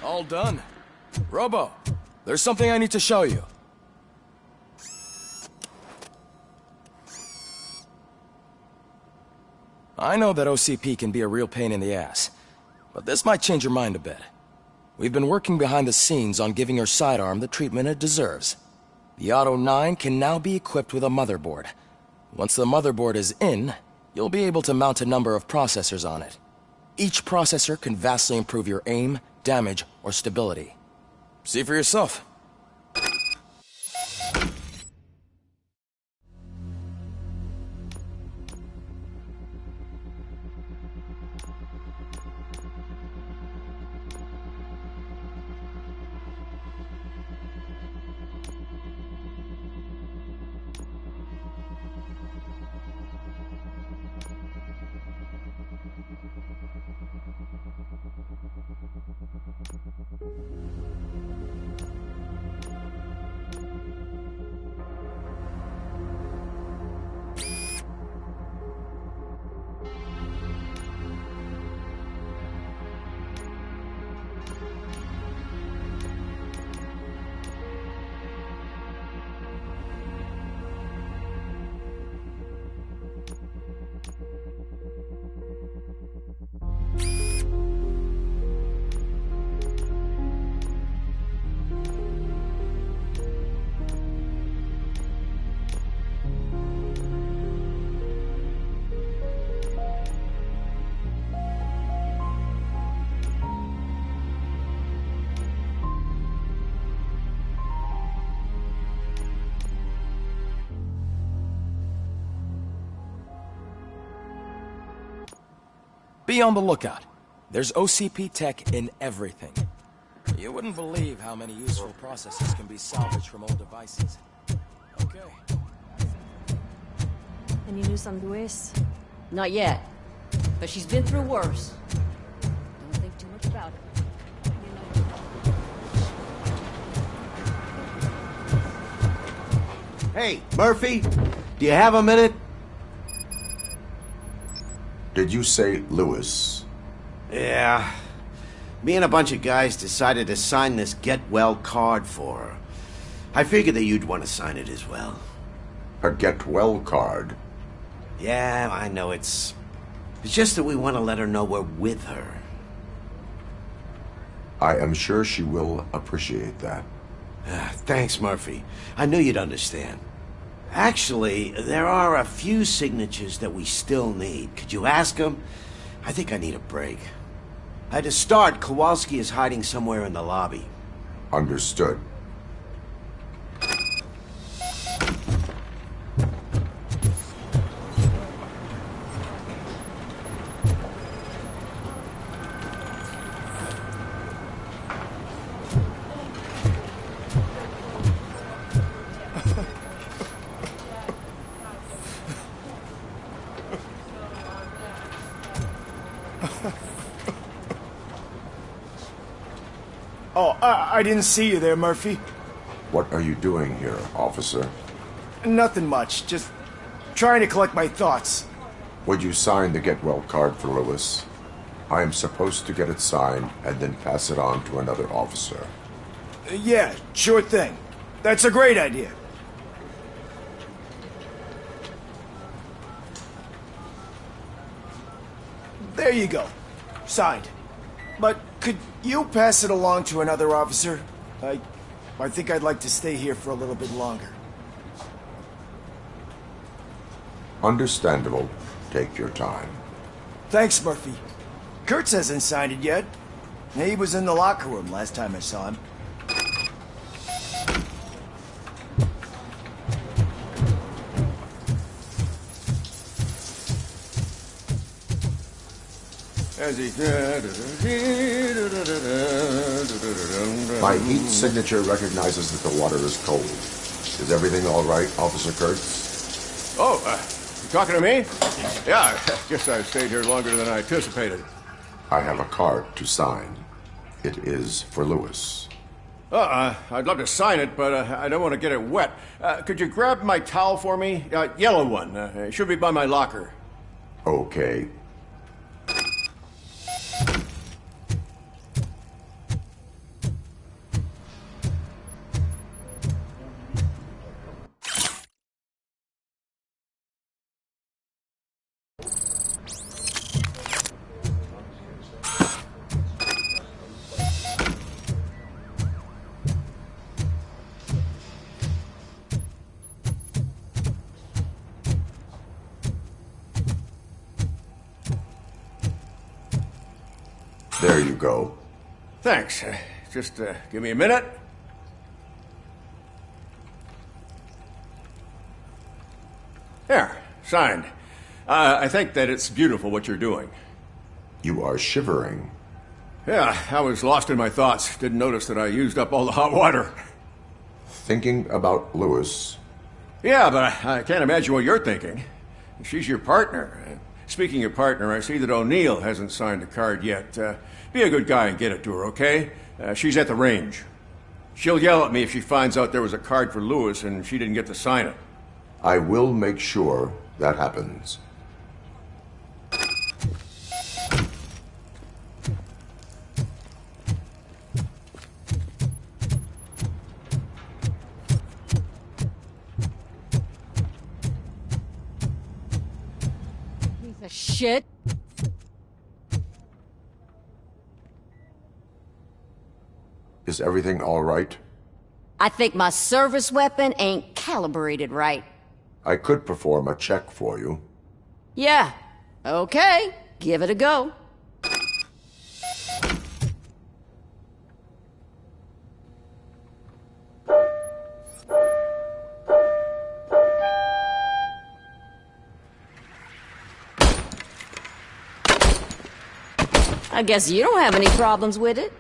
All done. Robo, there's something I need to show you. I know that OCP can be a real pain in the ass, but this might change your mind a bit. We've been working behind the scenes on giving your sidearm the treatment it deserves. The Auto 9 can now be equipped with a motherboard. Once the motherboard is in, you'll be able to mount a number of processors on it. Each processor can vastly improve your aim, damage, or stability. See for yourself. Be on the lookout. There's OCP tech in everything. You wouldn't believe how many useful processes can be salvaged from old devices. Okay. Any news on Luis? Not yet, but she's been through worse. Don't think too much about it. Hey, Murphy, do you have a minute? Did you say Lewis? Yeah. Me and a bunch of guys decided to sign this get well card for her. I figured that you'd want to sign it as well. A get well card? Yeah, I know it's just that we want to let her know we're with her. I am sure she will appreciate that. Thanks, Murphy. I knew you'd understand. Actually, there are a few signatures that we still need. Could you ask them? I think I need a break. To start, Kowalski is hiding somewhere in the lobby. Understood. Oh, I didn't see you there, Murphy. What are you doing here, officer? Nothing much, just trying to collect my thoughts. Would you sign the get well card for Lewis? I am supposed to get it signed and then pass it on to another officer. Yeah, sure thing. That's a great idea. There you go. Signed. But could you pass it along to another officer? I think I'd like to stay here for a little bit longer. Understandable. Take your time. Thanks, Murphy. Kurtz hasn't signed it yet. He was in the locker room last time I saw him. My heat signature recognizes that the water is cold. Is everything all right, Officer Kurtz? Oh, you talking to me? Yeah, I guess I stayed here longer than I anticipated. I have a card to sign. It is for Lewis. I'd love to sign it, but I don't want to get it wet. Could you grab my towel for me? Yellow one. It should be by my locker. Okay. go. Thanks. Just give me a minute. There, signed. I think that it's beautiful what you're doing. You are shivering. Yeah, I was lost in my thoughts. Didn't notice that I used up all the hot water. Thinking about Lewis. Yeah, but I can't imagine what you're thinking. She's your partner. Speaking of partner, I see that O'Neill hasn't signed the card yet. Be a good guy and get it to her, okay? She's at the range. She'll yell at me if she finds out there was a card for Lewis and she didn't get to sign it. I will make sure that happens. Piece of shit. Is everything all right? I think my service weapon ain't calibrated right. I could perform a check for you. Yeah. Okay. Give it a go. I guess you don't have any problems with it.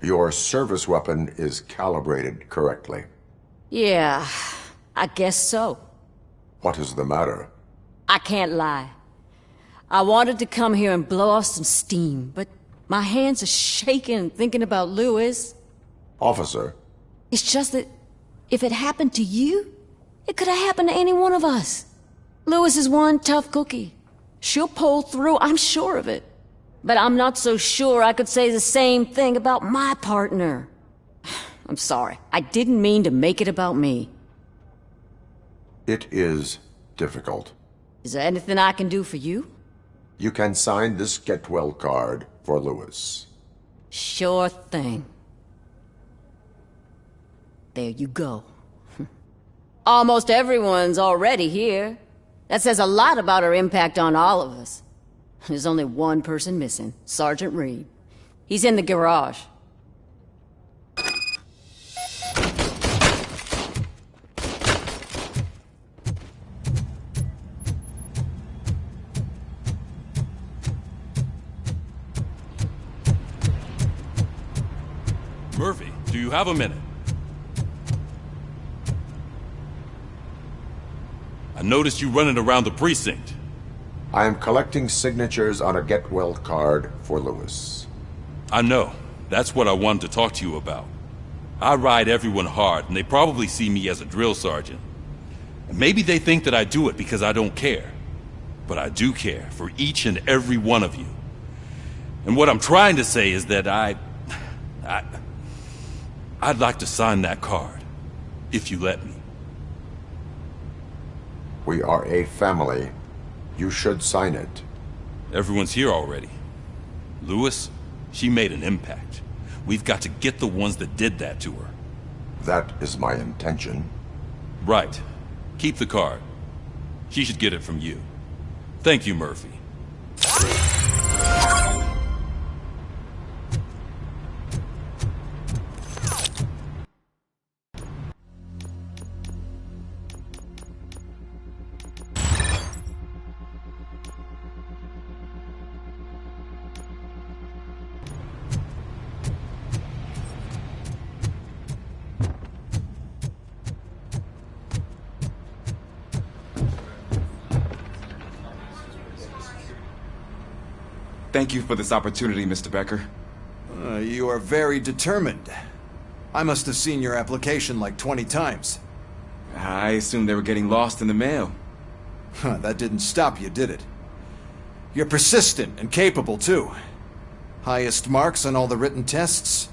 Your service weapon is calibrated correctly. Yeah, I guess so. What is the matter? I can't lie. I wanted to come here and blow off some steam, but my hands are shaking thinking about Lewis. Officer, It's just that if it happened to you, it could have happened to any one of us. Lewis is one tough cookie. She'll pull through, I'm sure of it. But I'm not so sure I could say the same thing about my partner. I'm sorry. I didn't mean to make it about me. it is difficult. Is there anything I can do for you? You can sign this get well card for Lewis. Sure thing. There you go. Almost everyone's already here. That says a lot about her impact on all of us. There's only one person missing, Sergeant Reed. He's in the garage. Murphy, do you have a minute? I noticed you running around the precinct. I am collecting signatures on a get well card for Lewis. I know. That's what I wanted to talk to you about. I ride everyone hard, and they probably see me as a drill sergeant. And maybe they think that I do it because I don't care. But I do care for each and every one of you. And what I'm trying to say is that I'd like to sign that card, if you let me. We are a family. You should sign it. Everyone's here already. Lewis, she made an impact. We've got to get the ones that did that to her. That is my intention. Right. Keep the card. She should get it from you. Thank you, Murphy. Thank you for this opportunity, Mr. Becker. You are very determined. I must have seen your application like 20 times. I assumed they were getting lost in the mail. That didn't stop you, did it? You're persistent and capable, too. Highest marks on all the written tests.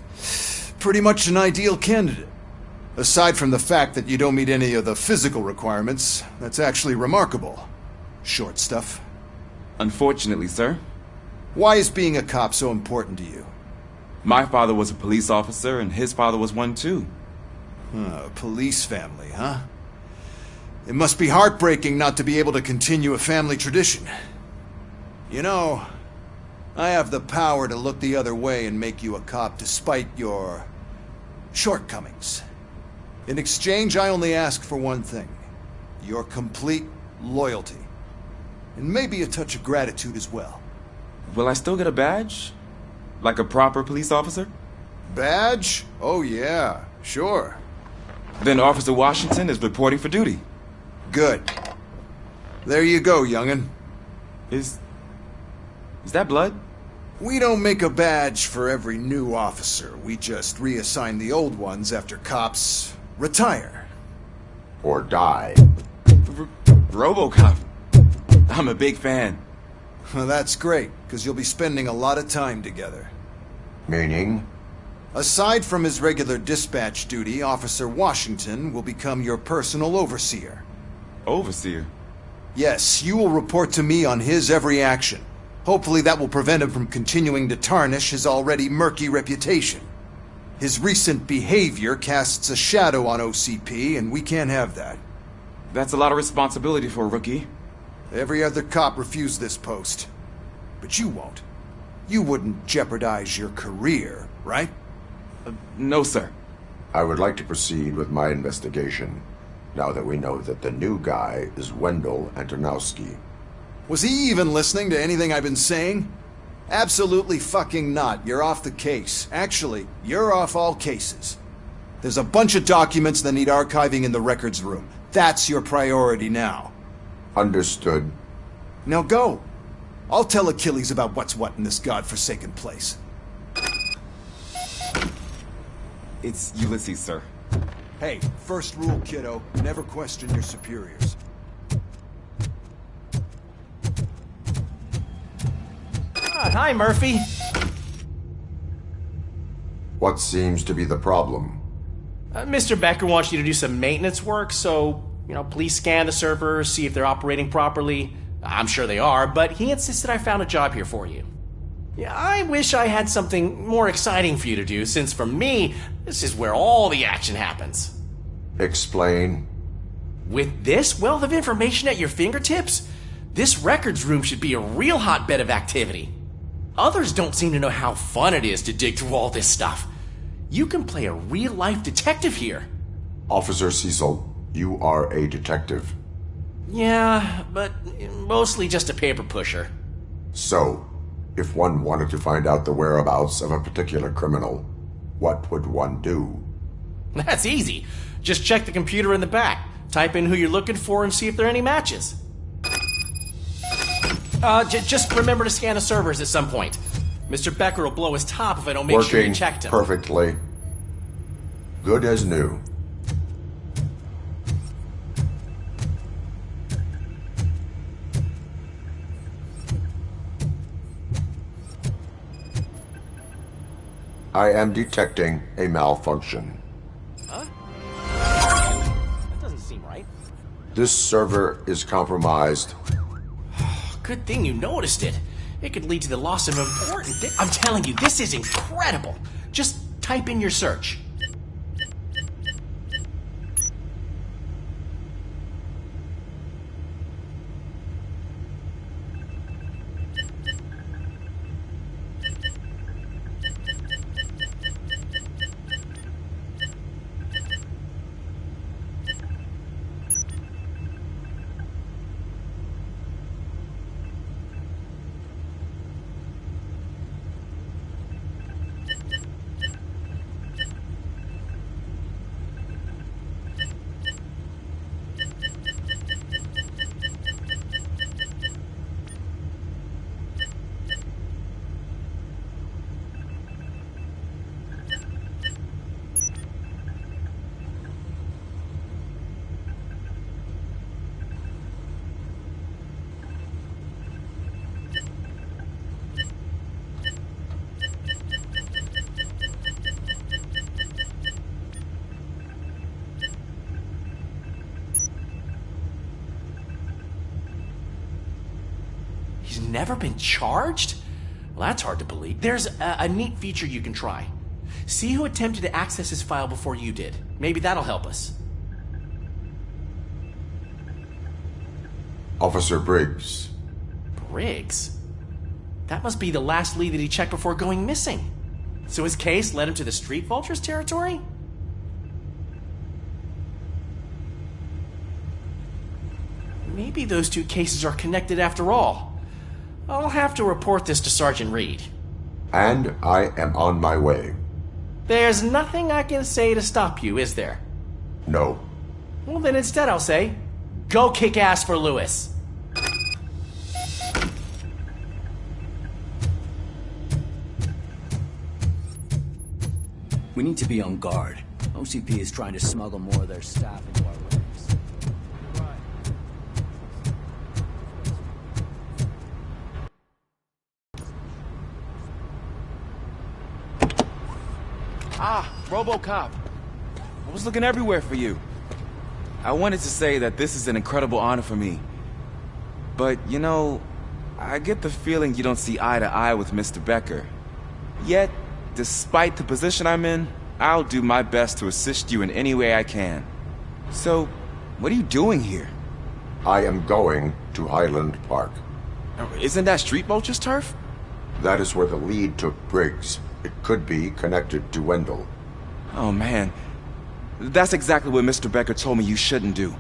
Pretty much an ideal candidate. Aside from the fact that you don't meet any of the physical requirements, that's actually remarkable. Short stuff. Unfortunately, sir. Why is being a cop so important to you? My father was a police officer, and his father was one, too. A police family, huh? It must be heartbreaking not to be able to continue a family tradition. You know, I have the power to look the other way and make you a cop despite your shortcomings. In exchange, I only ask for one thing. Your complete loyalty. And maybe a touch of gratitude as well. Will I still get a badge? Like a proper police officer? Badge? Oh yeah, sure. Then Officer Washington is reporting for duty. Good. There you go, young'un. Is that blood? We don't make a badge for every new officer. We just reassign the old ones after cops retire. Or die. RoboCop. I'm a big fan. Well, that's great, because you'll be spending a lot of time together. Meaning? Aside from his regular dispatch duty, Officer Washington will become your personal overseer. Overseer? Yes, you will report to me on his every action. Hopefully that will prevent him from continuing to tarnish his already murky reputation. His recent behavior casts a shadow on OCP, and we can't have that. That's a lot of responsibility for a rookie. Every other cop refused this post. But you won't. You wouldn't jeopardize your career, right? No, sir. I would like to proceed with my investigation, now that we know that the new guy is Wendell Antonowski. Was he even listening to anything I've been saying? Absolutely fucking not. You're off the case. Actually, you're off all cases. There's a bunch of documents that need archiving in the records room. That's your priority now. Understood. Now go. I'll tell Achilles about what's what in this godforsaken place. It's Ulysses, sir. Hey, first rule, kiddo. Never question your superiors. Hi, Murphy. What seems to be the problem? Mr. Becker wants you to do some maintenance work, so, please scan the servers, see if they're operating properly. I'm sure they are, but he insisted I found a job here for you. Yeah, I wish I had something more exciting for you to do, since for me, this is where all the action happens. Explain. With this wealth of information at your fingertips, this records room should be a real hotbed of activity. Others don't seem to know how fun it is to dig through all this stuff. You can play a real-life detective here. Officer Cecil, you are a detective. Yeah, but mostly just a paper pusher. So, if one wanted to find out the whereabouts of a particular criminal, what would one do? That's easy. Just check the computer in the back, type in who you're looking for, and see if there are any matches. Just remember to scan the servers at some point. Mr. Becker will blow his top if I don't make sure you checked him. Working perfectly. Good as new. I am detecting a malfunction. Huh? That doesn't seem right. This server is compromised. Good thing you noticed it. It could lead to the loss of important things. I'm telling you, this is incredible. Just type in your search. never been charged? Well, that's hard to believe. There's a neat feature you can try. See who attempted to access his file before you did. Maybe that'll help us. Officer Briggs. Briggs? That must be the last lead that he checked before going missing. So his case led him to the Street Vultures territory? Maybe those two cases are connected after all. I'll have to report this to Sergeant Reed. And I am on my way. There's nothing I can say to stop you, is there? No. Well, then instead I'll say, go kick ass for Lewis. We need to be on guard. OCP is trying to smuggle more of their staff into our ranks. Ah, RoboCop. I was looking everywhere for you. I wanted to say that this is an incredible honor for me. But, you know, I get the feeling you don't see eye to eye with Mr. Becker. Yet, despite the position I'm in, I'll do my best to assist you in any way I can. So, what are you doing here? I am going to Highland Park. Isn't that Street Vulture's turf? That is where the lead took Briggs. It could be connected to Wendell. Oh, man. That's exactly what Mr. Becker told me you shouldn't do.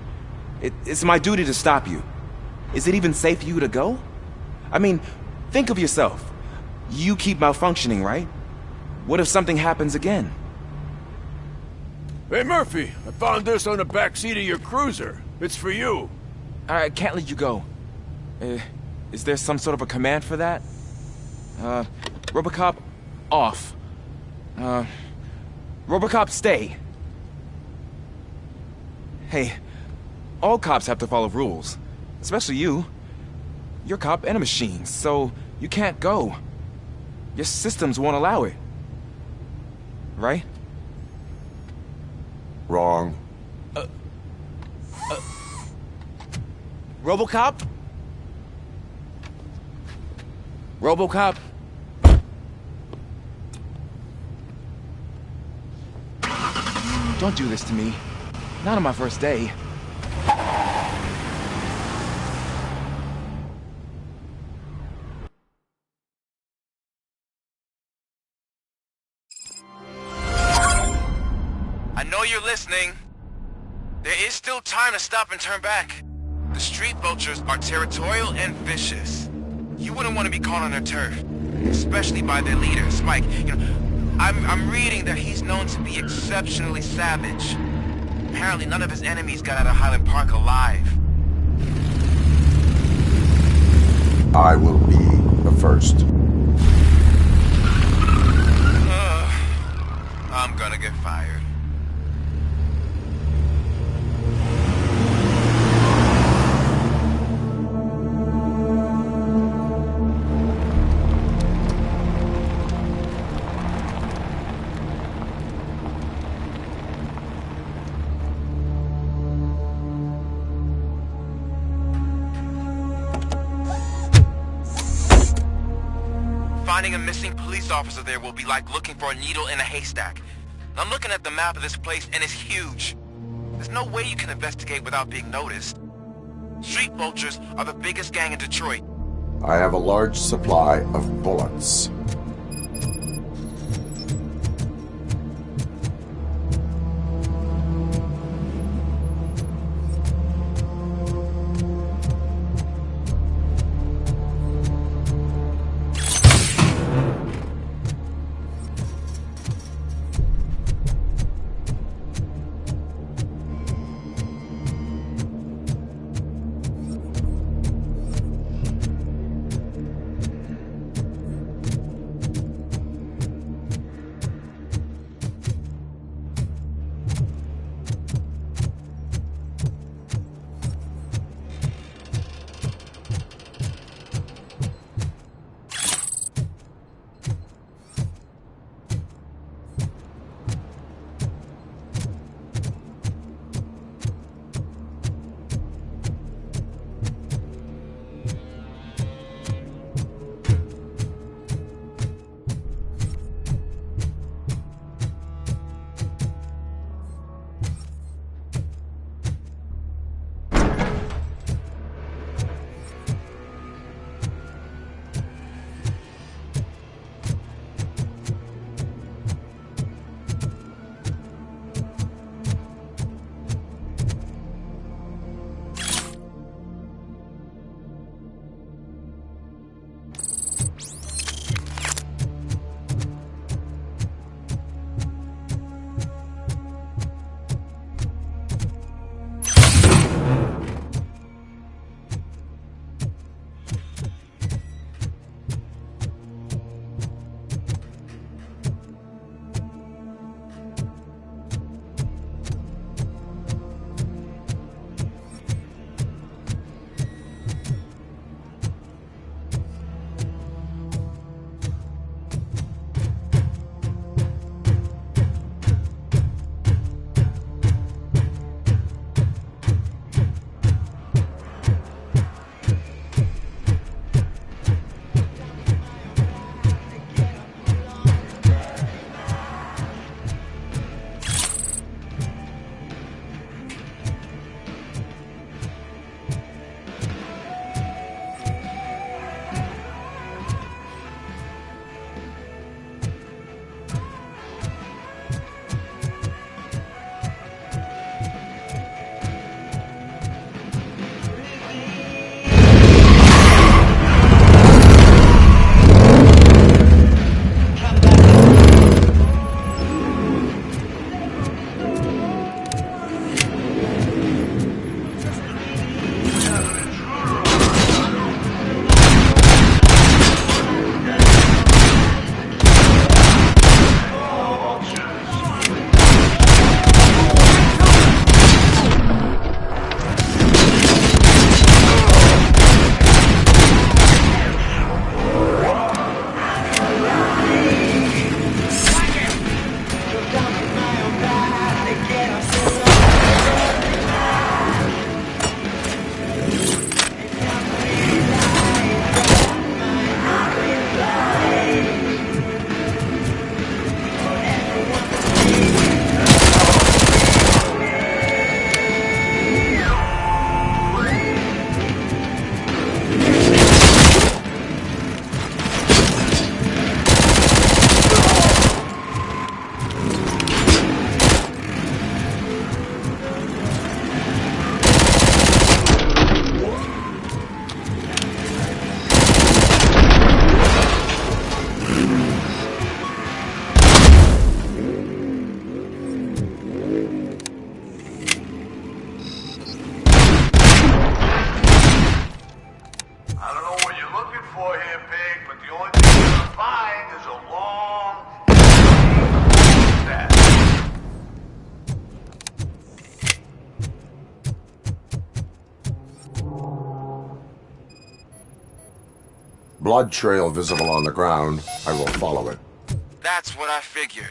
It's my duty to stop you. Is it even safe for you to go? I mean, think of yourself. You keep malfunctioning, right? What if something happens again? Hey, Murphy, I found this on the back seat of your cruiser. It's for you. I can't let you go. Is there some sort of a command for that? RoboCop, off. RoboCop, stay. Hey, all cops have to follow rules. Especially you. You're a cop and a machine, so you can't go. Your systems won't allow it. Right? Wrong. RoboCop? RoboCop? Don't do this to me. Not on my first day. I know you're listening. There is still time to stop and turn back. The Street Vultures are territorial and vicious. You wouldn't want to be caught on their turf, especially by their leader, Spike. You know, I'm reading that he's known to be exceptionally savage. Apparently none of his enemies got out of Highland Park alive. I will be the first. I'm gonna get fired. Finding a missing police officer there will be like looking for a needle in a haystack. I'm looking at the map of this place and it's huge. There's no way you can investigate without being noticed. Street Vultures are the biggest gang in Detroit. I have a large supply of bullets. blood trail visible on the ground. I will follow it. That's what I figured.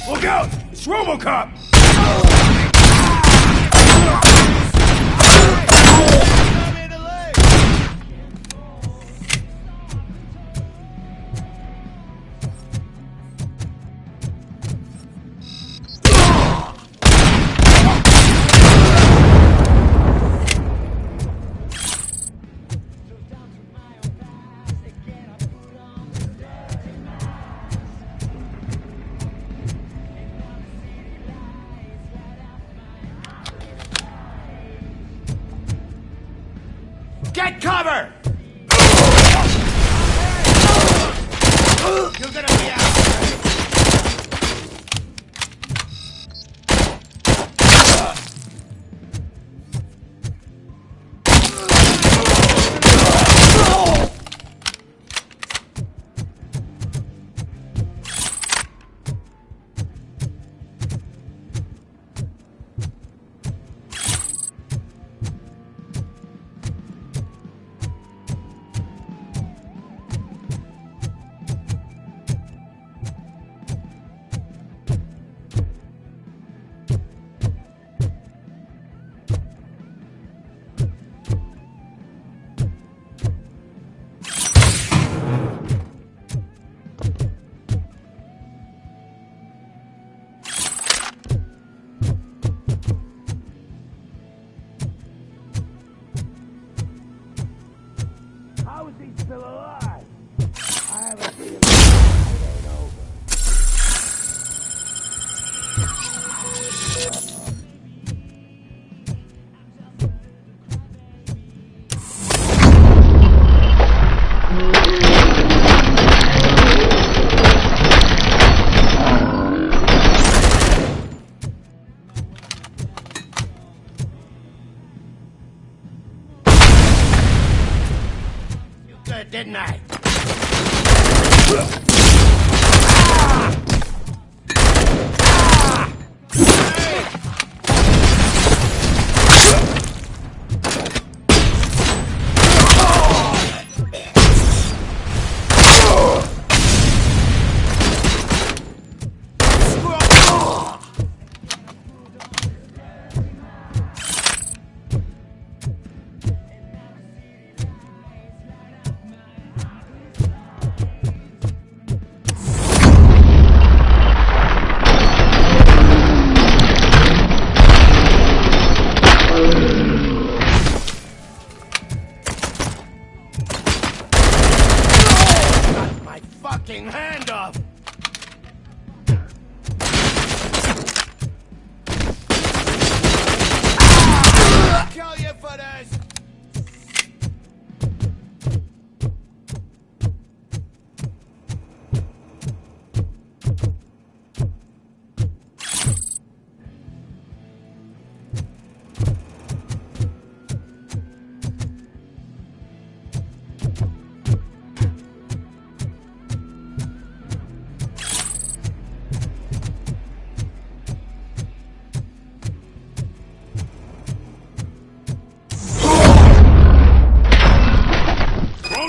Look out! It's RoboCop! Get cover! You're gonna be out! How is he still alive? I have a feeling it ain't over. Good, didn't I?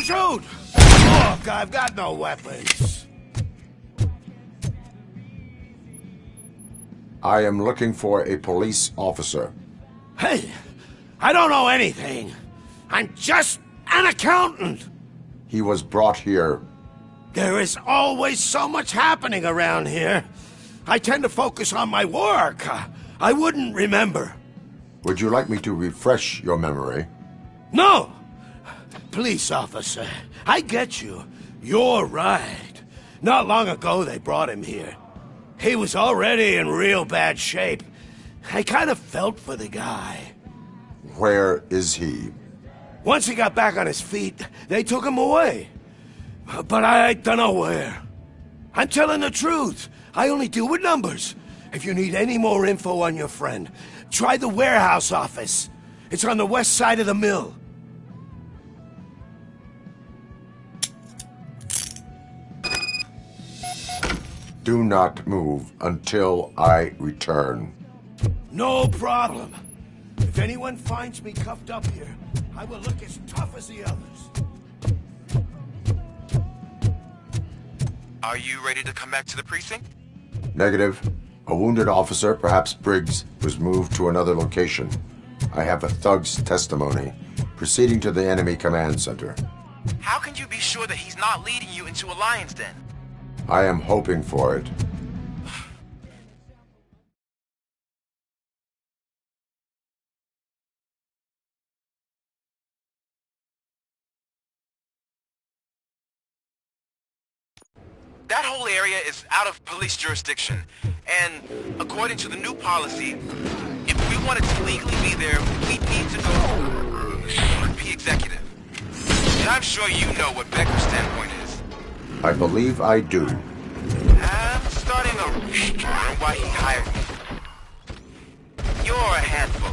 Shoot! Look, I've got no weapons. I am looking for a police officer. Hey, I don't know anything. I'm just an accountant. He was brought here. There is always so much happening around here. I tend to focus on my work. I wouldn't remember. Would you like me to refresh your memory? No! Police officer, I get you. You're right. Not long ago they brought him here. He was already in real bad shape. I kind of felt for the guy. Where is he? Once he got back on his feet, they took him away. But I don't know where. I'm telling the truth. I only deal with numbers. If you need any more info on your friend, try the warehouse office. It's on the west side of the mill. Do not move until I return. No problem. If anyone finds me cuffed up here, I will look as tough as the others. Are you ready to come back to the precinct? Negative. A wounded officer, perhaps Briggs, was moved to another location. I have a thug's testimony, proceeding to the enemy command center. How can you be sure that he's not leading you into a lion's den? I am hoping for it. That whole area is out of police jurisdiction, and according to the new policy, if we wanted to legally be there, we need to go with the executive. And I'm sure you know what Becker's standpoint is. I believe I do. I'm starting to wonder why he hired me. You're a handful.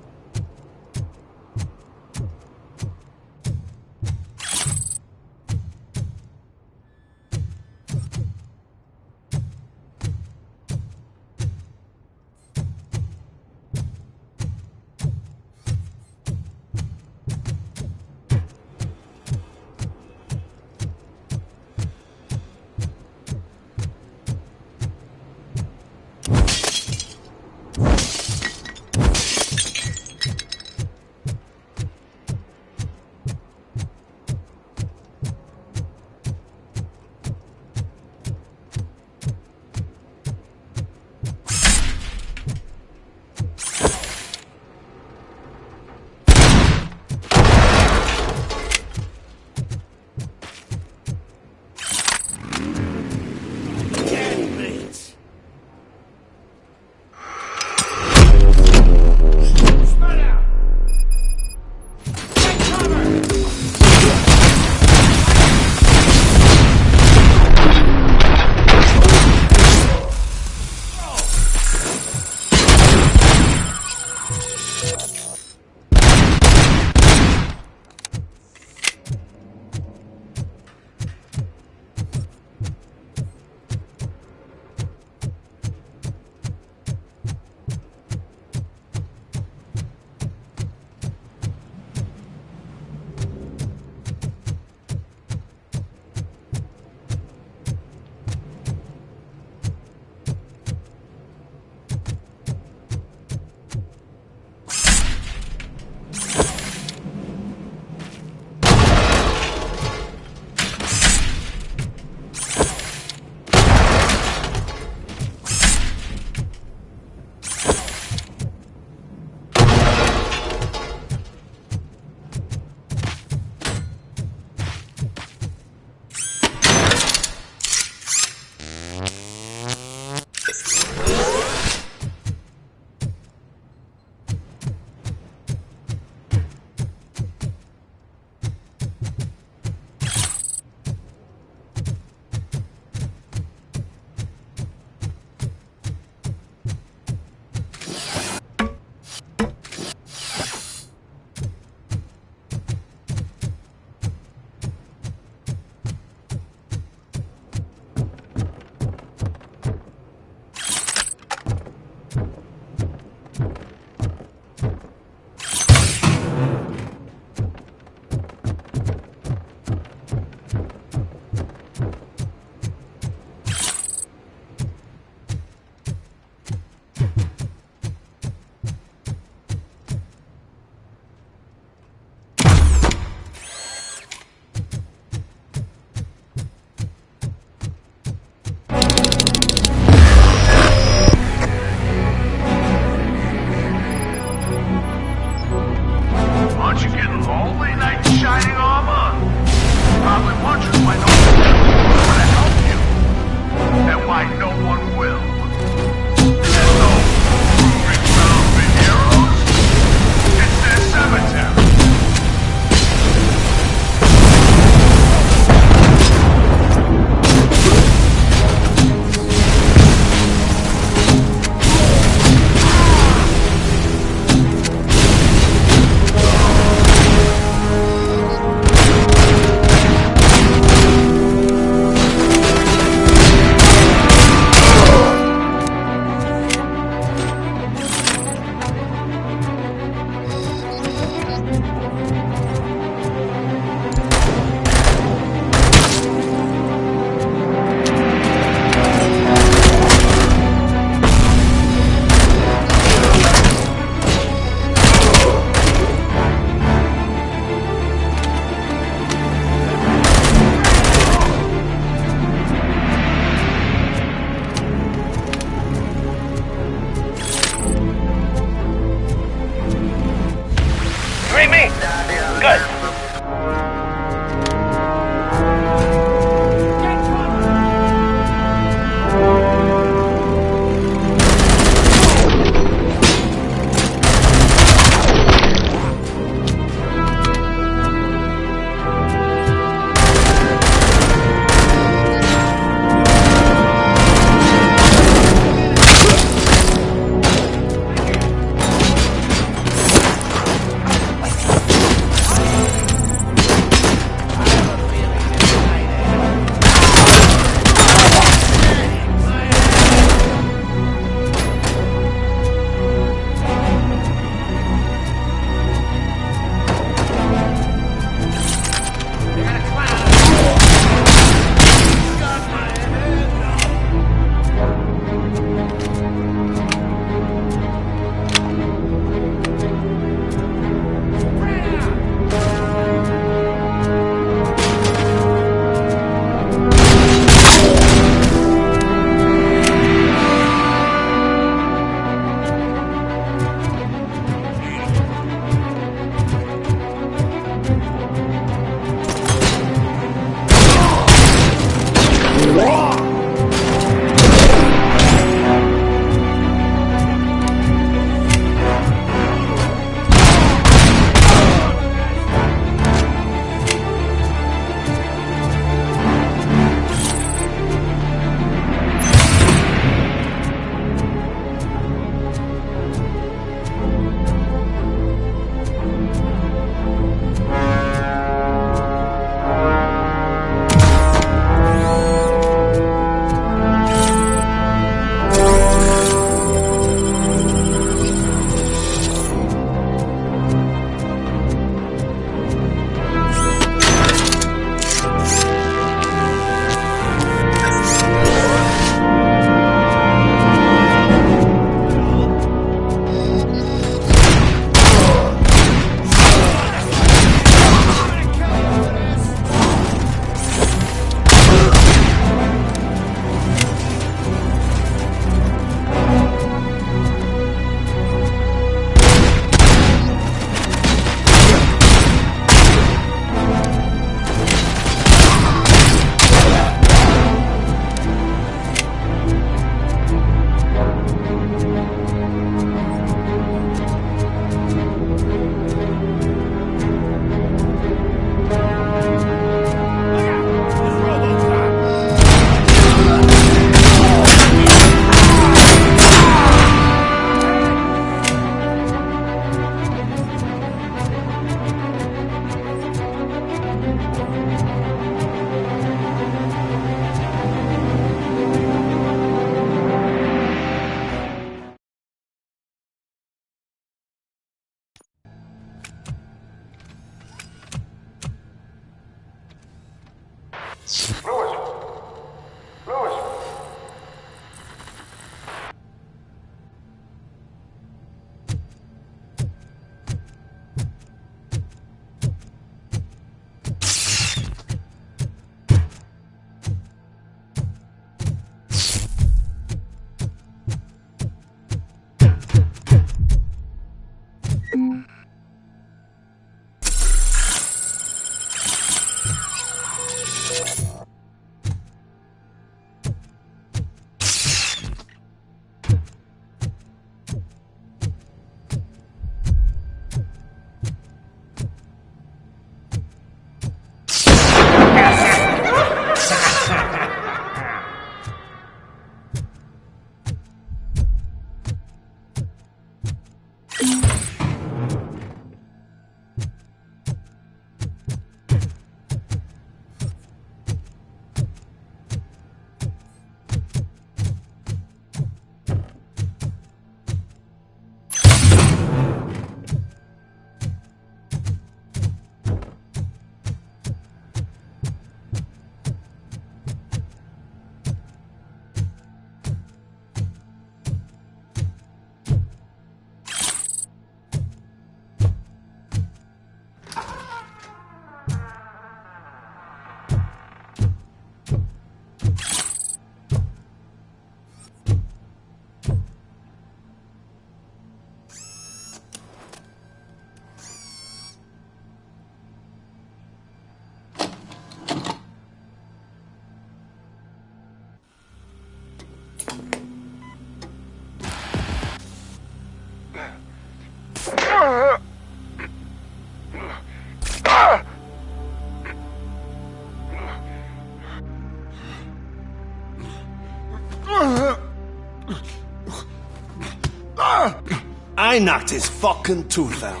I knocked his fucking tooth out.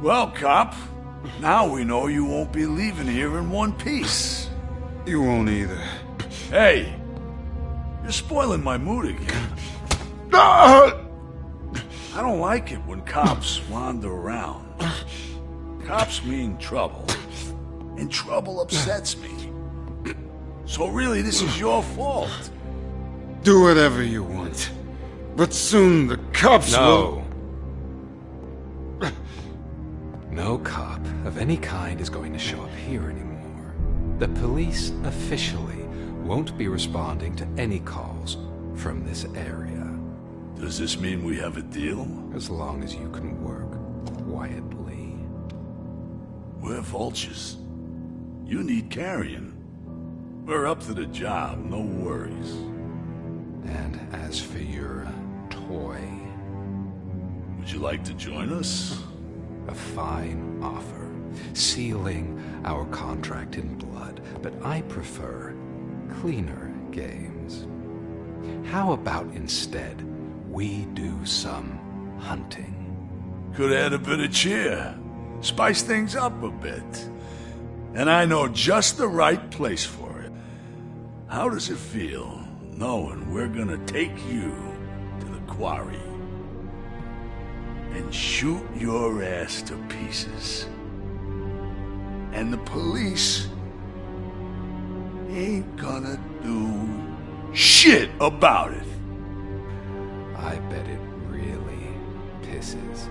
Well, cop, now we know you won't be leaving here in one piece. You won't either. Hey, you're spoiling my mood again. I don't like it when cops wander around. Cops mean trouble, and trouble upsets me. So really, this is your fault. Do whatever you want. But soon the cops will... No cop of any kind is going to show up here anymore. The police officially won't be responding to any calls from this area. Does this mean we have a deal? As long as you can work quietly. We're vultures. You need carrion. We're up to the job, no worries. And as for your toy... Would you like to join us? A fine offer, sealing our contract in blood, but I prefer cleaner games. How about instead we do some hunting? Could add a bit of cheer, spice things up a bit. And I know just the right place for it. How does it feel knowing we're gonna take you to the quarry and shoot your ass to pieces? And the police ain't gonna do shit about it. I bet it really pisses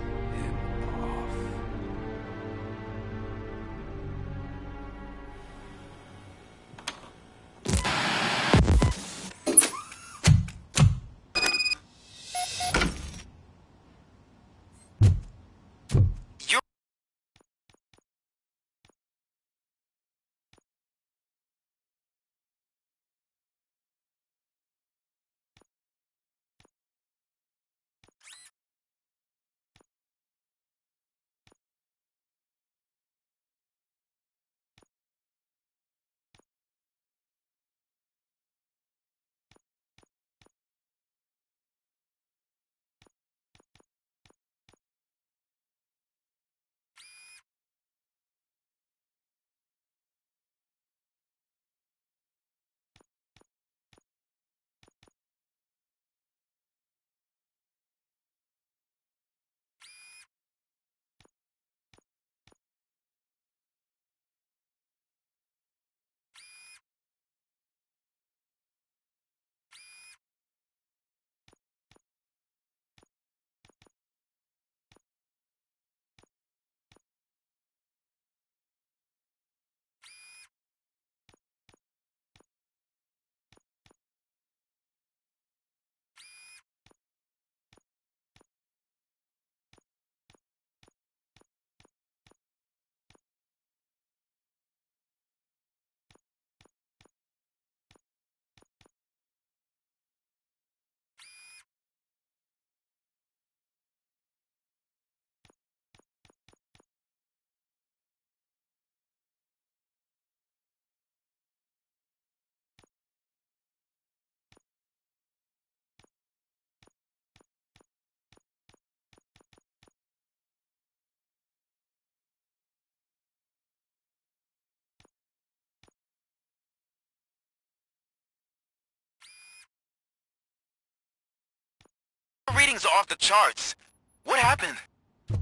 scenes are off the charts. What happened?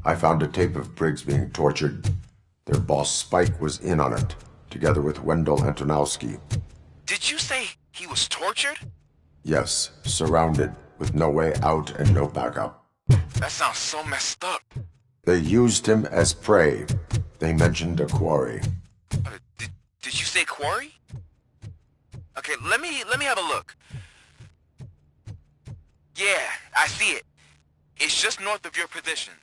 I found a tape of Briggs being tortured. Their boss Spike was in on it, together with Wendell Antonowski. Did you say he was tortured? Yes, surrounded, with no way out and no backup. That sounds so messed up. They used him as prey. They mentioned a quarry. Did you say quarry? Okay, let me have a look. Yeah, I see it. It's just north of your position.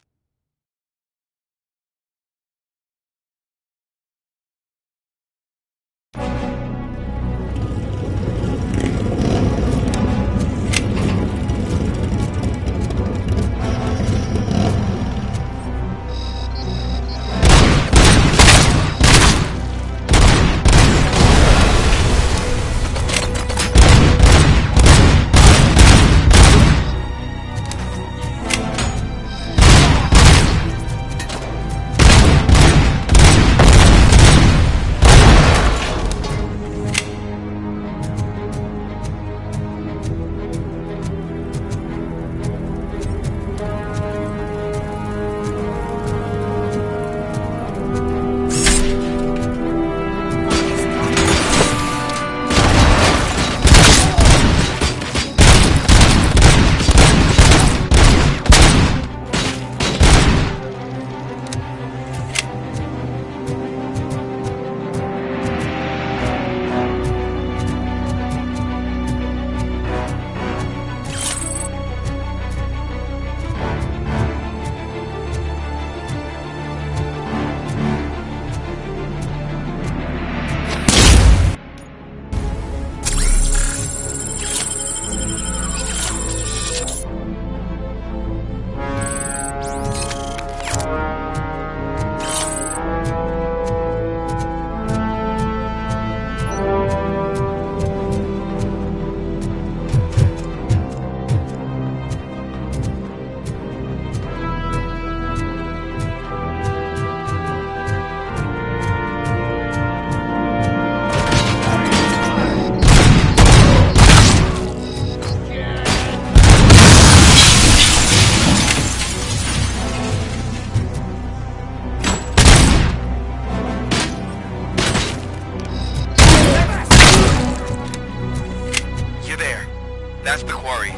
That's the quarry.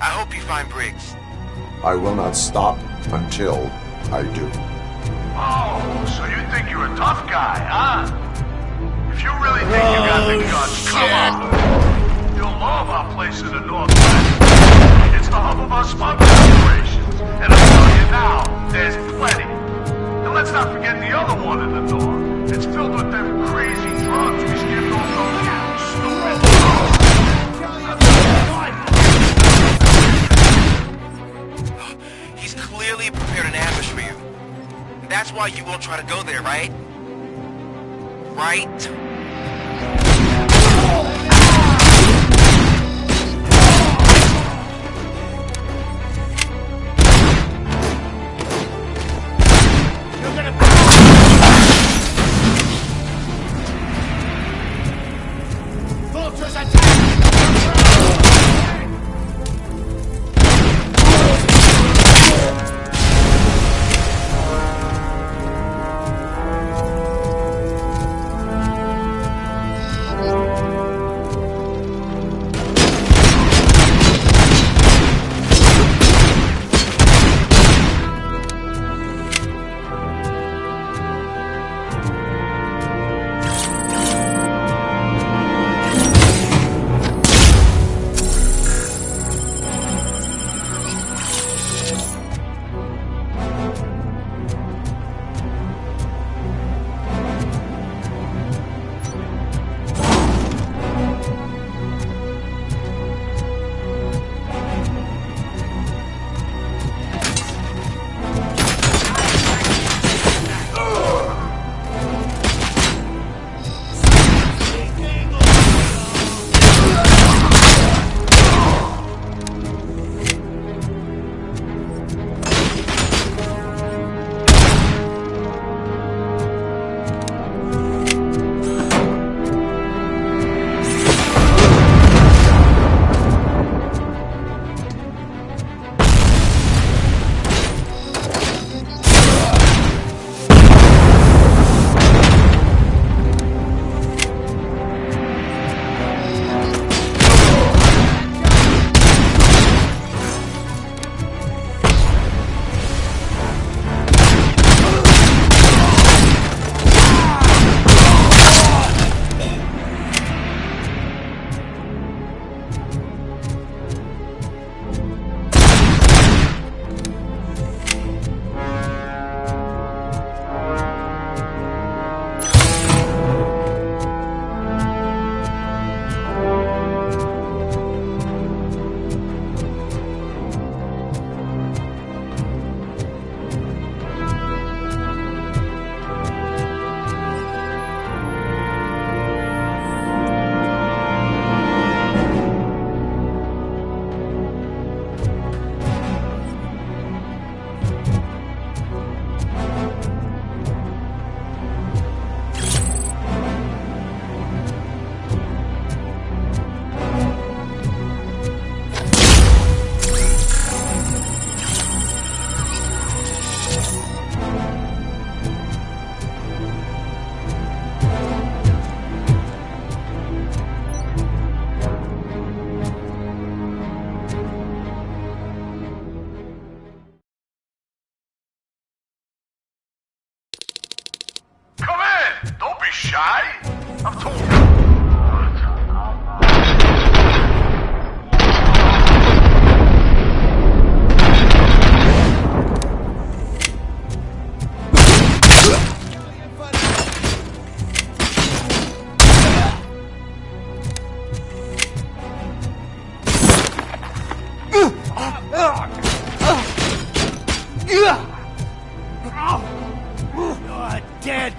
I hope you find Briggs. I will not stop until I do. Oh, so you think you're a tough guy, huh? If you really think you got the guts, come on. You'll love our place in the Northwest. It's the hub of our smuggling operations. And I'll tell you now, there's plenty. And let's not forget the other one in the north. It's filled with them crazy drugs we skipped off those stupid drugs. He's clearly prepared an ambush for you. That's why you won't try to go there, right? Right? shy? I've told you. You're dead.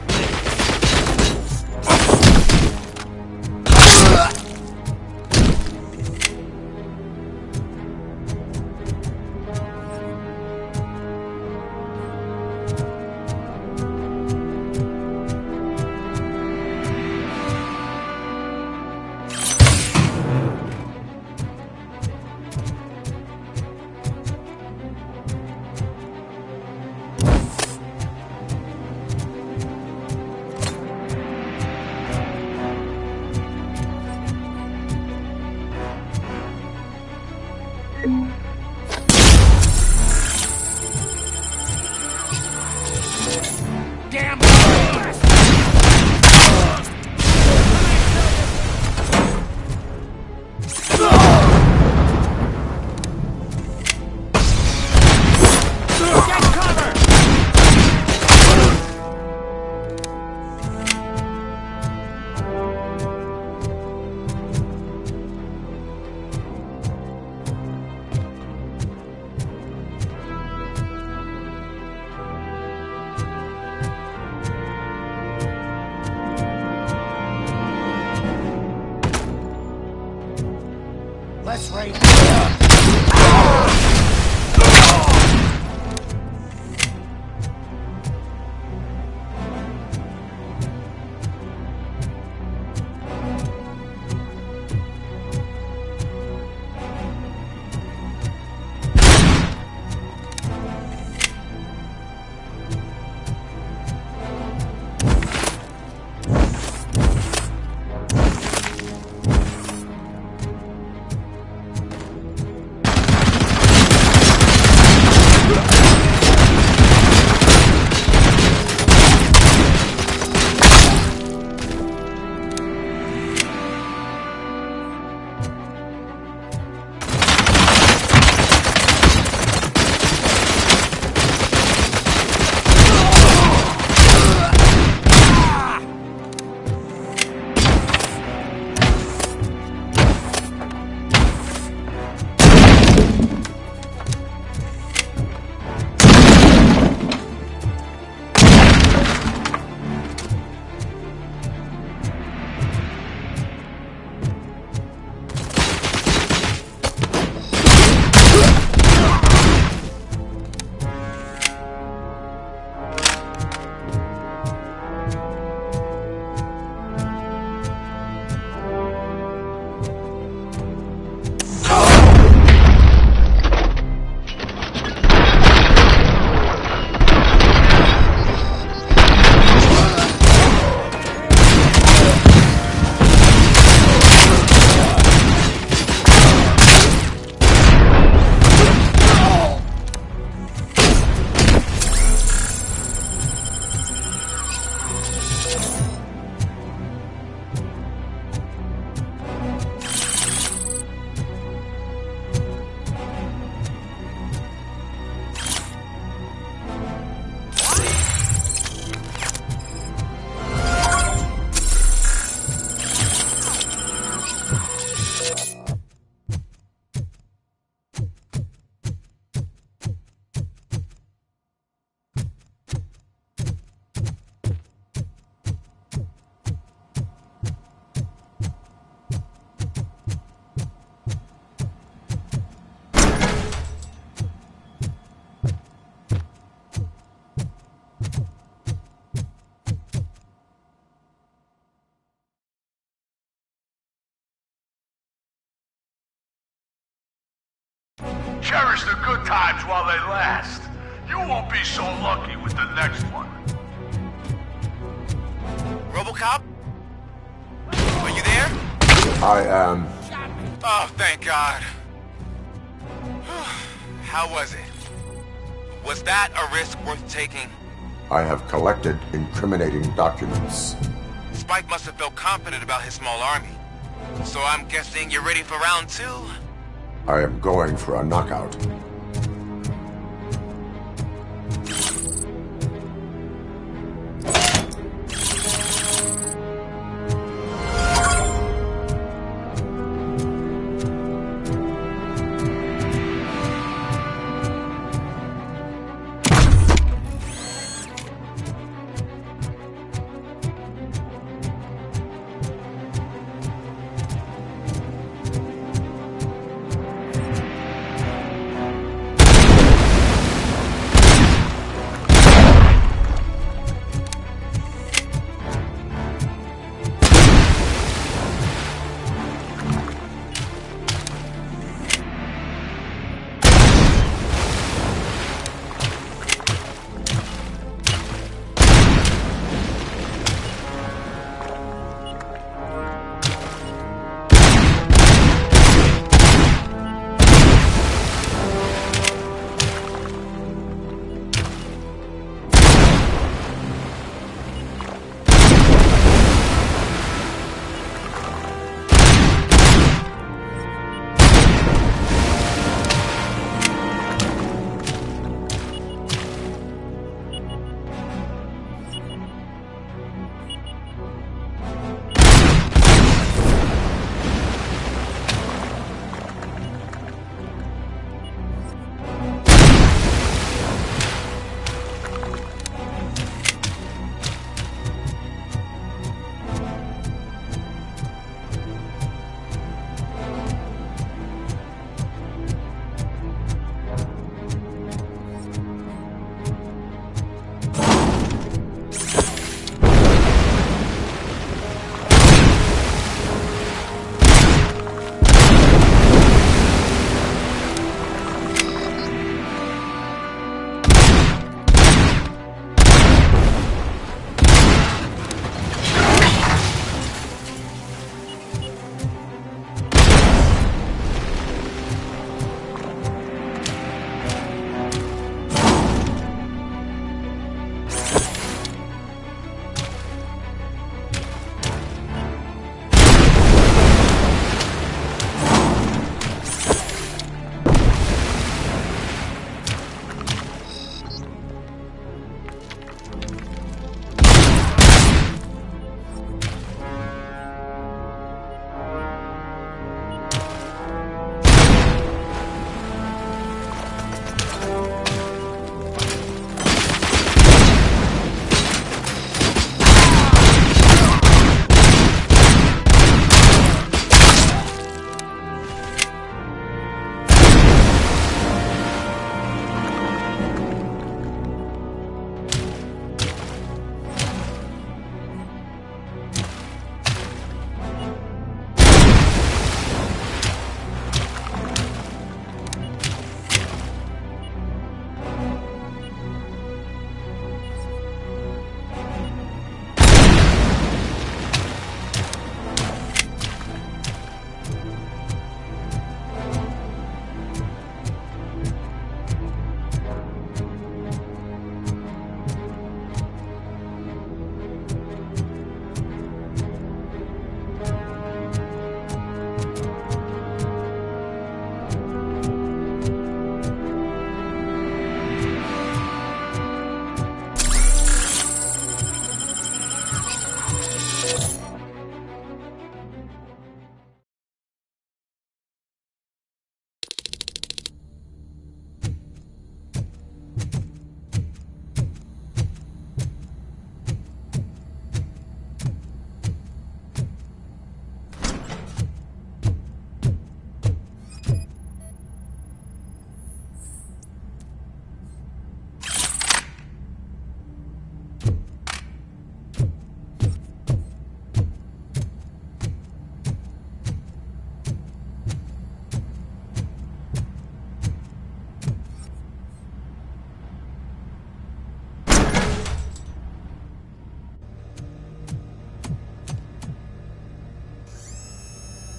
Let's race. Cherish the good times while they last. You won't be so lucky with the next one. RoboCop? Are you there? I am. Oh, thank God. How was it? Was that a risk worth taking? I have collected incriminating documents. Spike must have felt confident about his small army. So I'm guessing you're ready for round 2? I am going for a knockout.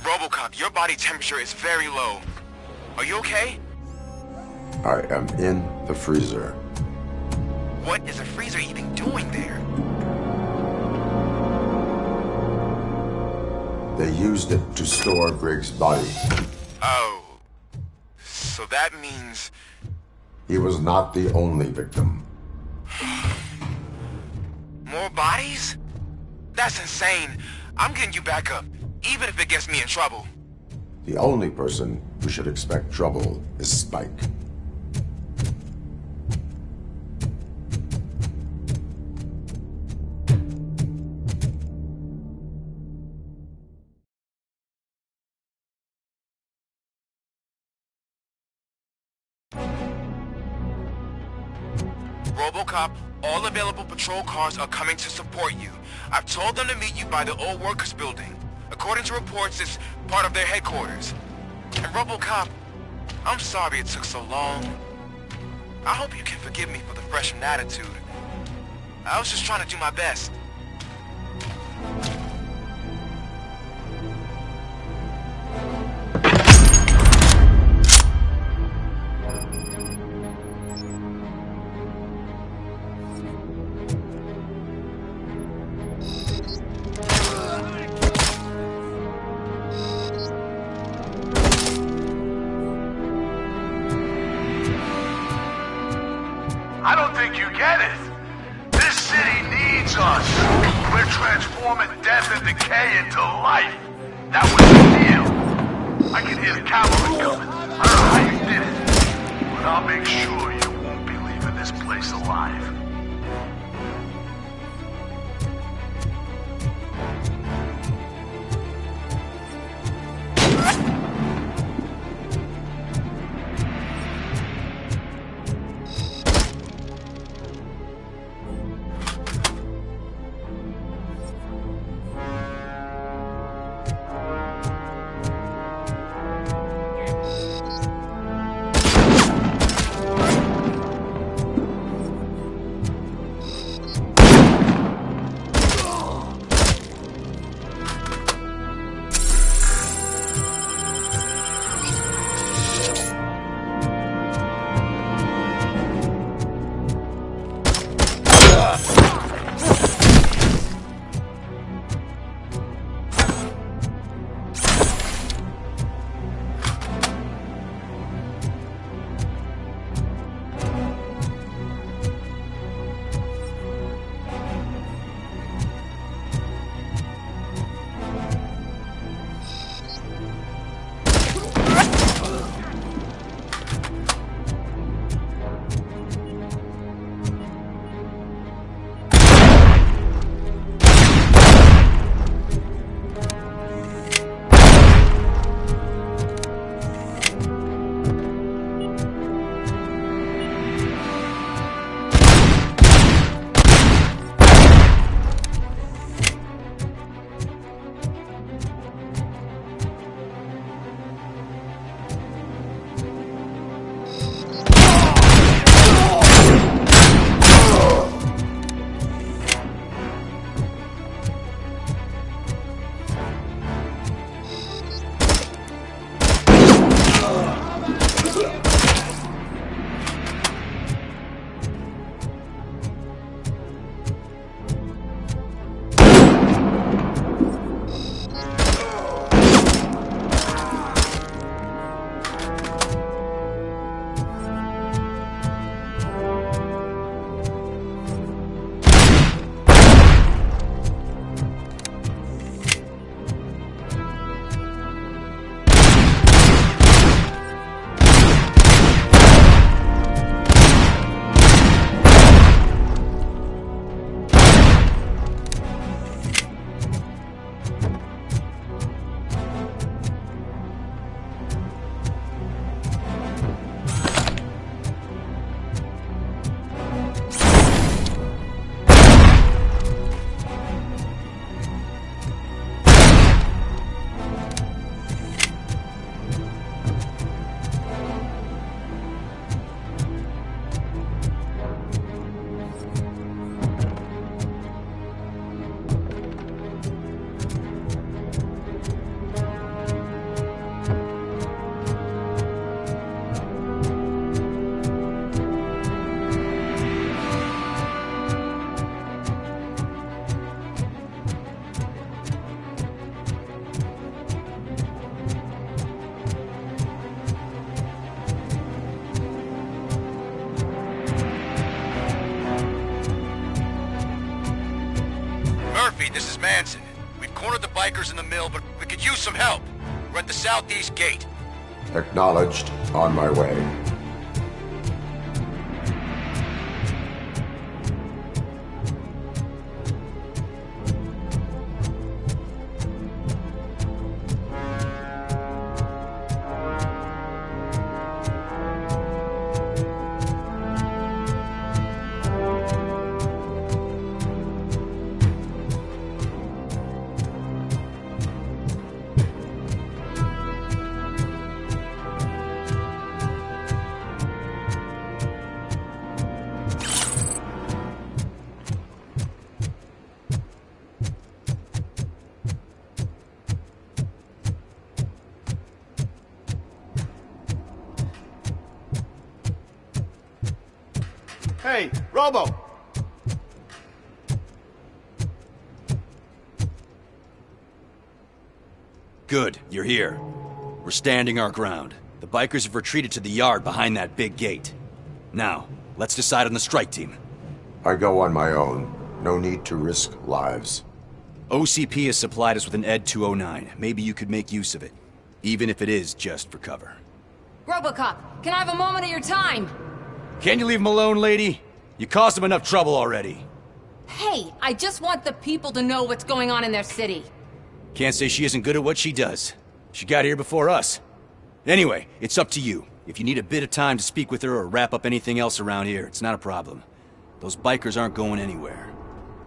RoboCop, your body temperature is very low. Are you okay? I am in the freezer. What is a freezer even doing there? They used it to store Briggs' body. Oh. So that means... He was not the only victim. More bodies? That's insane. I'm getting you back up, even if it gets me in trouble. The only person who should expect trouble is Spike. RoboCop, all available patrol cars are coming to support you. I've told them to meet you by the old workers building. According to reports, it's part of their headquarters. And RoboCop, I'm sorry it took so long. I hope you can forgive me for the freshman attitude. I was just trying to do my best. I don't think you get it. This city needs us. We're transforming death and decay into life. That was the deal. I can hear the cavalry coming. I don't know how you did it, but I'll make sure you won't be leaving this place alive. Murphy, this is Manson. We've cornered the bikers in the mill, but we could use some help. We're at the southeast gate. Acknowledged. On my way. Hey, Robo! Good, you're here. We're standing our ground. The bikers have retreated to the yard behind that big gate. Now, let's decide on the strike team. I go on my own. No need to risk lives. OCP has supplied us with an ED 209. Maybe you could make use of it. Even if it is just for cover. RoboCop, can I have a moment of your time? Can you leave him alone, lady? You caused him enough trouble already. Hey, I just want the people to know what's going on in their city. Can't say she isn't good at what she does. She got here before us. Anyway, it's up to you. If you need a bit of time to speak with her or wrap up anything else around here, it's not a problem. Those bikers aren't going anywhere.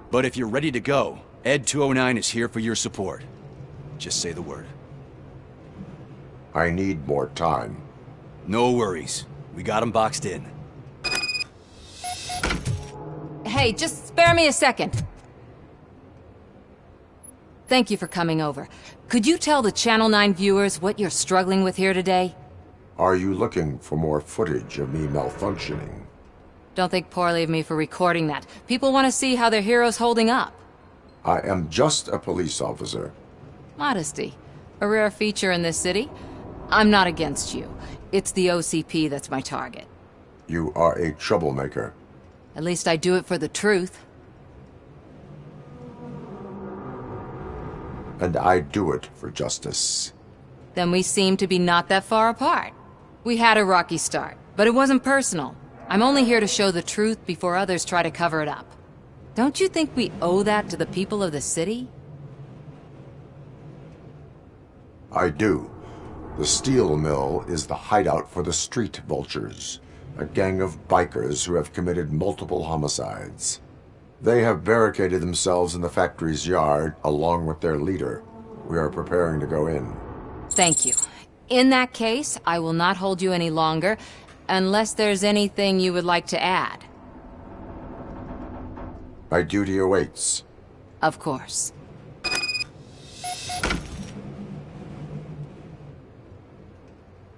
But if you're ready to go, ED 209 is here for your support. Just say the word. I need more time. No worries. We got him boxed in. Hey, just spare me a second. Thank you for coming over. Could you tell the Channel 9 viewers what you're struggling with here today? Are you looking for more footage of me malfunctioning? Don't think poorly of me for recording that. People want to see how their hero's holding up. I am just a police officer. Modesty. A rare feature in this city. I'm not against you. It's the OCP that's my target. You are a troublemaker. At least I do it for the truth. And I do it for justice. Then we seem to be not that far apart. We had a rocky start, but it wasn't personal. I'm only here to show the truth before others try to cover it up. Don't you think we owe that to the people of the city? I do. The steel mill is the hideout for the street vultures, a gang of bikers who have committed multiple homicides. They have barricaded themselves in the factory's yard along with their leader. We are preparing to go in. Thank you. In that case, I will not hold you any longer, unless there's anything you would like to add. My duty awaits. Of course.